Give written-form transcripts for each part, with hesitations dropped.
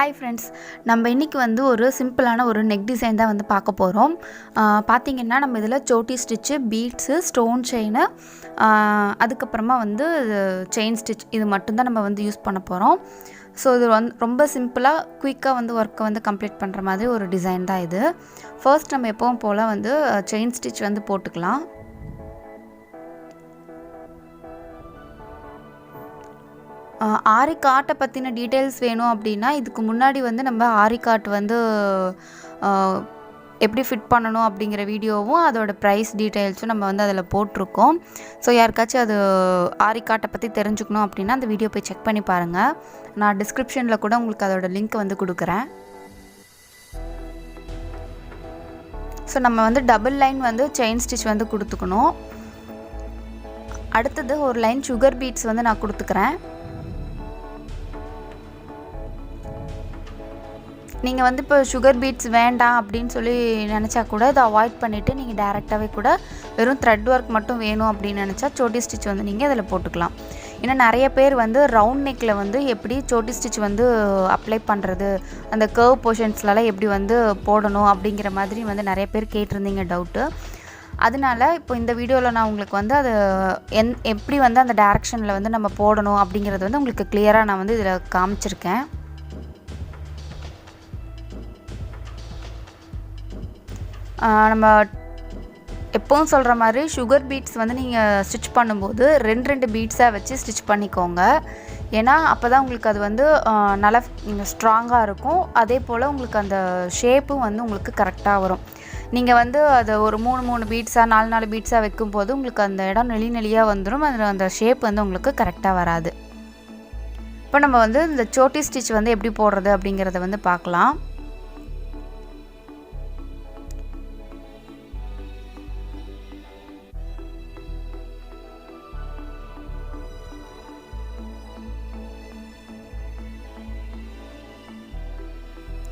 Hi friends, நம்ம இன்றைக்கி வந்து ஒரு சிம்பிளான ஒரு நெக் டிசைன் தான் வந்து பார்க்க போகிறோம். பார்த்திங்கன்னா நம்ம இதில் Chhoti stitch, beads, stone chain, அதுக்கப்புறமா வந்து செயின் ஸ்டிச் இது மட்டும்தான் நம்ம வந்து யூஸ் பண்ண போகிறோம். ஸோ இது வந்து ரொம்ப சிம்பிளாக குயிக்காக வந்து ஒர்க்கை வந்து கம்ப்ளீட் பண்ணுற மாதிரி ஒரு டிசைன் தான் இது. ஃபர்ஸ்ட் நம்ம எப்பவும் போல் வந்து செயின் ஸ்டிச் வந்து போட்டுக்கலாம். ஆரி காட்டை பற்றின டீட்டெயில்ஸ் வேணும் அப்படின்னா இதுக்கு முன்னாடி வந்து நம்ம ஆரி காட் வந்து எப்படி ஃபிட் பண்ணணும் அப்படிங்கிற வீடியோவும் அதோட ப்ரைஸ் டீட்டெயில்ஸும் நம்ம வந்து அதில் போட்டிருக்கோம். ஸோ யாருக்காச்சும் அது ஆரி காட்டை பற்றி தெரிஞ்சுக்கணும் அப்படின்னா அந்த வீடியோ போய் செக் பண்ணி பாருங்கள். நான் டிஸ்கிரிப்ஷனில் கூட உங்களுக்கு அதோட லிங்க் வந்து கொடுக்குறேன். ஸோ நம்ம வந்து டபுள் லைன் வந்து செயின் ஸ்டிச் வந்து கொடுத்துக்கணும். அடுத்தது ஒரு லைன் சுகர் பீட்ஸ் வந்து நான் கொடுத்துக்கிறேன். நீங்கள் வந்து இப்போ சுகர் பீட்ஸ் வேண்டாம் அப்படின்னு சொல்லி நினச்சா கூட இதை அவாய்ட் பண்ணிவிட்டு நீங்கள் டேரெக்டாகவே கூட வெறும் த்ரெட் ஒர்க் மட்டும் வேணும் அப்படின்னு நினச்சா சோட்டி ஸ்டிச் வந்து நீங்கள் இதில் போட்டுக்கலாம். ஏன்னா நிறைய பேர் வந்து ரவுண்ட் நெக்கில் வந்து எப்படி சோட்டி ஸ்டிச் வந்து அப்ளை பண்ணுறது, அந்த கர்வ் போர்ஷன்ஸ்லலாம் எப்படி வந்து போடணும் அப்படிங்கிற மாதிரி வந்து நிறைய பேர் கேட்டிருந்தீங்க டவுட்டு. அதனால இப்போ இந்த வீடியோவில் நான் உங்களுக்கு வந்து அது எப்படி வந்து அந்த டேரெக்ஷனில் வந்து நம்ம போடணும் அப்படிங்கிறது வந்து உங்களுக்கு கிளியராக நான் வந்து இதில் காமிச்சிருக்கேன். நம்ம எப்பவும் சொல்கிற மாதிரி சுகர் பீட்ஸ் வந்து நீங்கள் ஸ்டிச் பண்ணும்போது ரெண்டு பீட்ஸாக வச்சு ஸ்டிச் பண்ணிக்கோங்க. ஏன்னா அப்போ தான் உங்களுக்கு அது வந்து நல்லா ஸ்ட்ராங்காக இருக்கும். அதே போல் உங்களுக்கு அந்த ஷேப்பும் வந்து உங்களுக்கு கரெக்டாக வரும். நீங்கள் வந்து அதை ஒரு 3 பீட்ஸாக 4 பீட்ஸாக வைக்கும்போது உங்களுக்கு அந்த இடம் நெளியாக வந்துடும். அதில் அந்த ஷேப் வந்து உங்களுக்கு கரெக்டாக வராது. இப்போ நம்ம வந்து இந்த சோட்டி ஸ்டிச் வந்து எப்படி போடுறது அப்படிங்கிறத வந்து பார்க்கலாம்.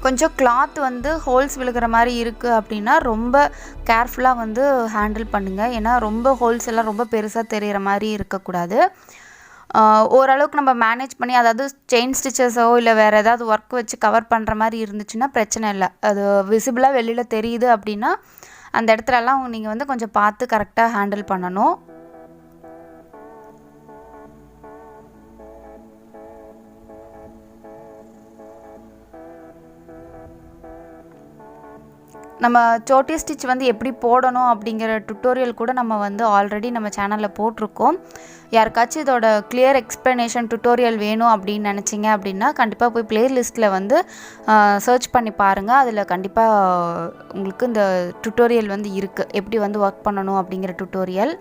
கொஞ்சம் கிளாத் வந்து ஹோல்ஸ் விழுகிற மாதிரி இருக்குது அப்படின்னா ரொம்ப கேர்ஃபுல்லாக வந்து ஹேண்டில் பண்ணுங்கள். ஏன்னா ரொம்ப ஹோல்ஸ் எல்லாம் ரொம்ப பெருசாக தெரிகிற மாதிரி இருக்கக்கூடாது. ஓரளவுக்கு நம்ம மேனேஜ் பண்ணி, அதாவது செயின் ஸ்டிச்சஸோ இல்லை வேறு ஏதாவது ஒர்க் வச்சு கவர் பண்ணுற மாதிரி இருந்துச்சுன்னா பிரச்சனை இல்லை. அது விசிபிளாக வெளியில் தெரியுது அப்படின்னா அந்த இடத்துலலாம் நீங்கள் வந்து கொஞ்சம் பார்த்து கரெக்டாக ஹேண்டில் பண்ணணும். நம்ம சோட்டி ஸ்டிச் வந்து எப்படி போடணும் அப்படிங்கிற டுட்டோரியல் கூட நம்ம வந்து ஆல்ரெடி நம்ம சேனலில் போட்டிருக்கோம். யாருக்காச்சும் இதோட கிளியர் எக்ஸ்ப்ளனேஷன் டுட்டோரியல் வேணும் அப்படின்னு நினச்சிங்க அப்படின்னா கண்டிப்பாக போய் ப்ளேலிஸ்ட்டில் வந்து சர்ச் பண்ணி பாருங்கள். அதில் கண்டிப்பாக உங்களுக்கு இந்த டுட்டோரியல் வந்து இருக்குது, எப்படி வந்து ஒர்க் பண்ணணும் அப்படிங்கிற டுட்டோரியல்.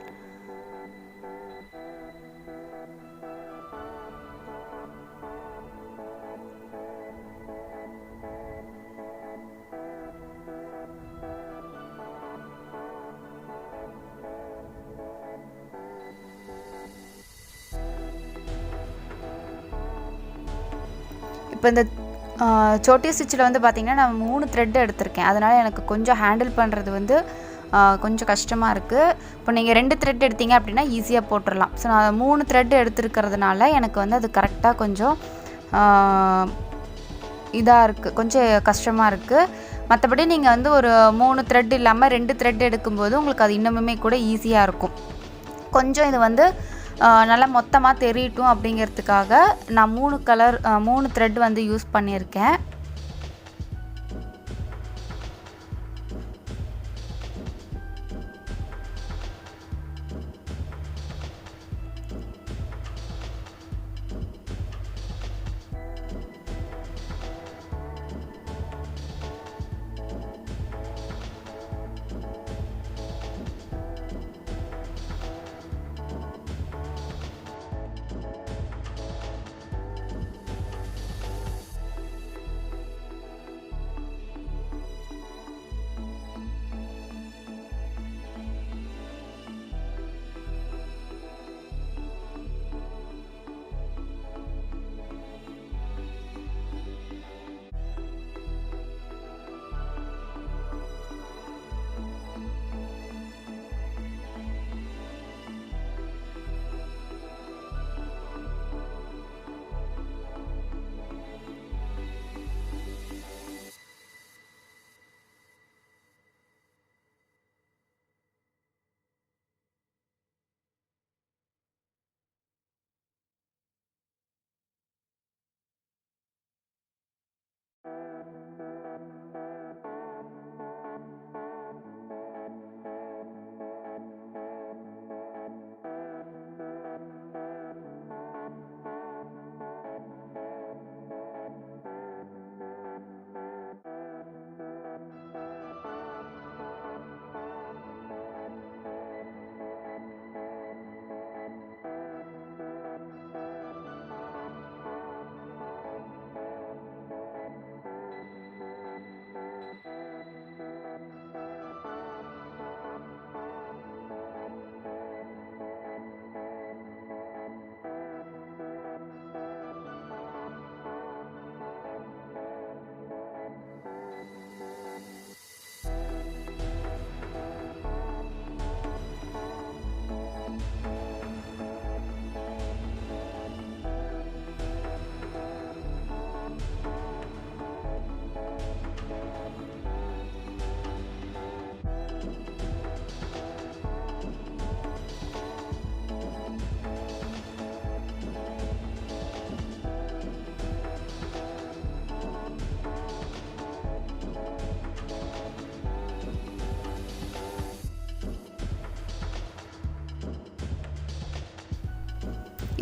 இப்போ இந்த சோட்டி ஸ்டிச்சில் வந்து பார்த்திங்கன்னா நான் 3 த்ரெட் எடுத்திருக்கேன். அதனால் எனக்கு கொஞ்சம் ஹேண்டில் பண்ணுறது வந்து கொஞ்சம் கஷ்டமாக இருக்குது. இப்போ நீங்கள் 2 த்ரெட் எடுத்தீங்க அப்படின்னா ஈஸியாக போட்டுடலாம். ஸோ நான் 3 த்ரெட் எடுத்துருக்கிறதுனால எனக்கு வந்து அது கரெக்டாக கொஞ்சம் இதாக இருக்குது, கொஞ்சம் கஷ்டமாக இருக்குது. மற்றபடி நீங்கள் வந்து ஒரு 3 த்ரெட் இல்லாமல் 2 த்ரெட் எடுக்கும்போது உங்களுக்கு அது இன்னுமே கூட ஈஸியாக இருக்கும். கொஞ்சம் இது வந்து நல்லா மொத்தமாக தெரியட்டும் அப்படிங்கிறதுக்காக நான் 3 த்ரெட் வந்து யூஸ் பண்ணியிருக்கேன்.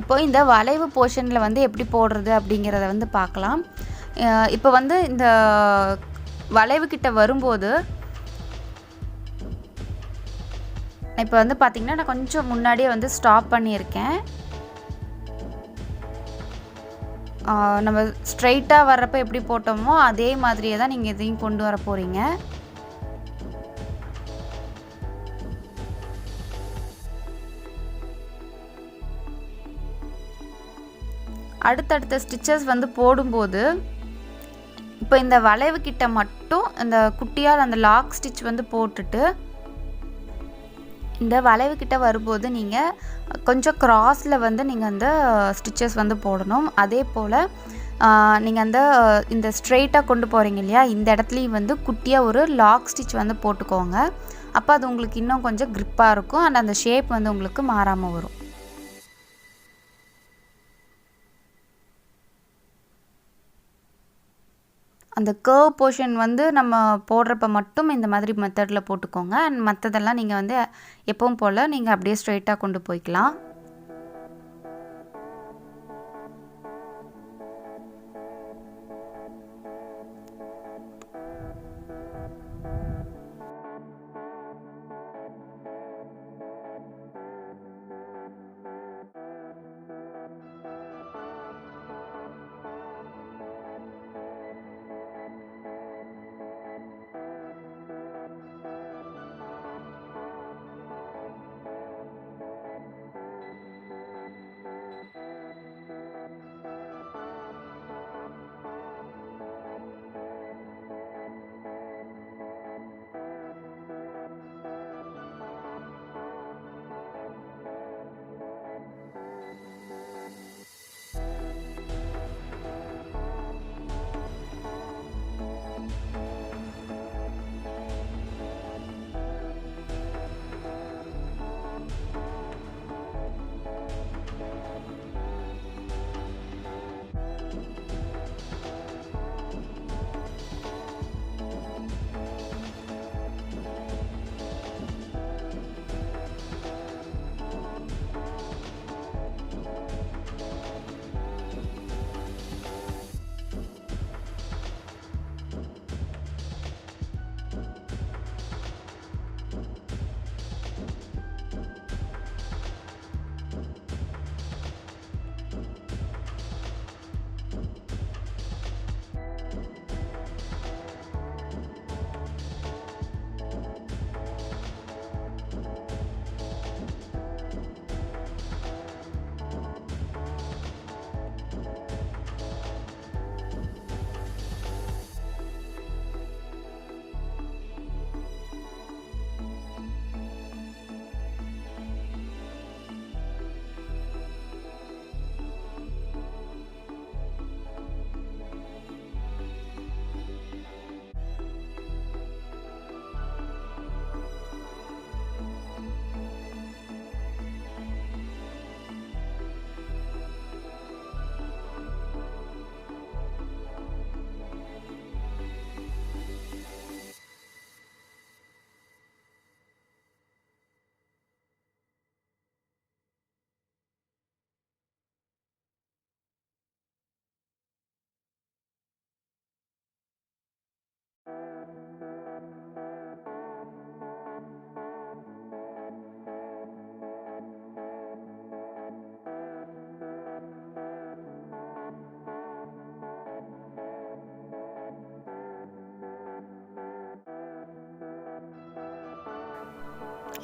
இப்போ இந்த வளைவு போர்ஷனில் வந்து எப்படி போடுறது அப்படிங்கிறத வந்து பார்க்கலாம். இப்போ வந்து இந்த வளைவு கிட்ட வரும்போது இப்போ வந்து பார்த்திங்கன்னா நான் கொஞ்சம் முன்னாடியே வந்து ஸ்டாப் பண்ணியிருக்கேன். நம்ம ஸ்ட்ரைட்டாக வர்றப்போ எப்படி போட்டோமோ அதே மாதிரியே தான் நீங்கள் இதையும் கொண்டு வர போகிறீங்க. அடுத்தடுத்த ஸ்டிச்சஸ் வந்து போடும்போது இப்போ இந்த வளைவு கிட்ட மட்டும் இந்த குட்டியாக அந்த லாக் ஸ்டிச் வந்து போட்டுட்டு இந்த வளைவு கிட்ட வரும்போது நீங்கள் கொஞ்சம் கிராஸில் வந்து நீங்கள் அந்த ஸ்டிச்சஸ் வந்து போடணும். அதே போல் நீங்கள் இந்த ஸ்ட்ரெயிட்டாக கொண்டு போகிறீங்க இல்லையா, இந்த இடத்துலையும் வந்து குட்டியாக ஒரு லாக் ஸ்டிச் வந்து போட்டுக்கோங்க. அப்போ அது உங்களுக்கு இன்னும் கொஞ்சம் க்ரிப்பாக இருக்கும் அண்ட் அந்த ஷேப் வந்து உங்களுக்கு மாறாமல் வரும். அந்த கர்வ் போர்ஷன் வந்து நம்ம போடுறப்ப மட்டும் இந்த மாதிரி மெத்தடில் போட்டுக்கோங்க. அண்ட் மற்றதெல்லாம் நீங்கள் வந்து எப்பவும் போல் நீங்கள் அப்படியே ஸ்ட்ரைட்டாக கொண்டு போய்க்கலாம்.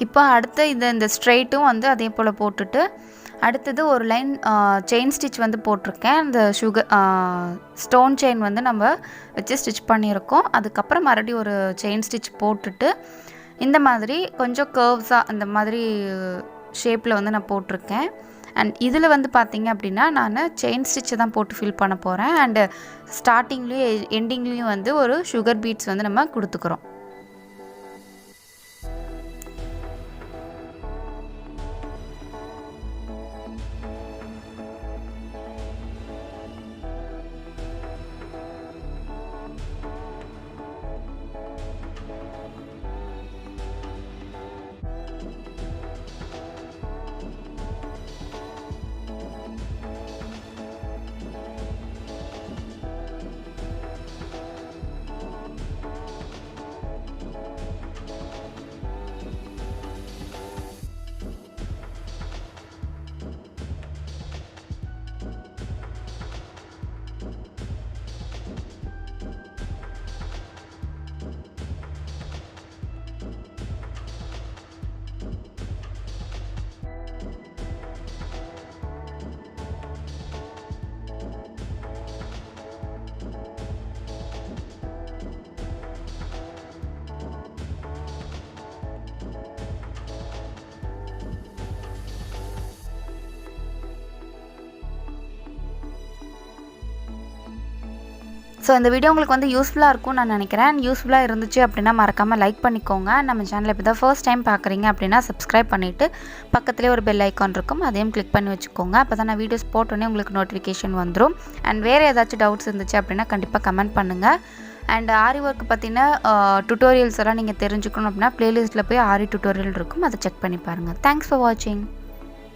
இப்போ அடுத்து இந்த ஸ்ட்ரெயிட்டும் வந்து அதே போல் போட்டுட்டு அடுத்தது ஒரு லைன் செயின் ஸ்டிச் வந்து போட்டிருக்கேன். அந்த ஸ்டோன் செயின் வந்து நம்ம வச்சு ஸ்டிச் பண்ணியிருக்கோம். அதுக்கப்புறம் மறுபடியும் ஒரு செயின் ஸ்டிச் போட்டுட்டு இந்த மாதிரி கொஞ்சம் கர்வ்ஸாக அந்த மாதிரி ஷேப்பில் வந்து நான் போட்டிருக்கேன். அண்ட் இதில் வந்து பார்த்திங்க அப்படின்னா நான் செயின் ஸ்டிச்சை தான் போட்டு ஃபில் பண்ண போகிறேன். அண்டு ஸ்டார்டிங்லேயும் எண்டிங்லேயும் வந்து ஒரு சுகர் பீட்ஸ் வந்து நம்ம கொடுத்துக்கிறோம். ஸோ இந்த வீடியோ உங்களுக்கு வந்து யூஸ்ஃபுல்லாக இருக்கும்னு நான் நினைக்கிறேன். யூஸ்ஃபுல்லாக இருந்துச்சு அப்படின்னா மறக்காமல் லைக் பண்ணிக்கோங்க. நம்ம சேனலை இப்போ தான் ஃபர்ஸ்ட் டைம் பார்க்குறீங்க அப்படின்னா சப்ஸ்கிரைப் பண்ணிவிட்டு பக்கத்துலேயே ஒரு பெல் ஐக்கான் இருக்கும், அதையும் கிளிக் பண்ணி வச்சுக்கோங்க. அப்போ தான் நான் வீடியோஸ் போட்டோன்னே உங்களுக்கு நோட்டிஃபிகேஷன் வந்துடும். அண்ட் வேறு ஏதாச்சும் டவுட்ஸ் இருந்துச்சு அப்படின்னா கண்டிப்பாக கமெண்ட் பண்ணுங்கள். அண்ட் ஆரி ஒர்க் பற்றின டுட்டோரியல்ஸ் எல்லாம் நீங்கள் தெரிஞ்சுக்கணும் அப்படின்னா ப்ளேலிஸ்ட்டில் போய் ஆரி டுட்டோரியல் இருக்கும், அதை செக் பண்ணி பாருங்கள். தேங்க்ஸ் ஃபார் வாட்சிங்.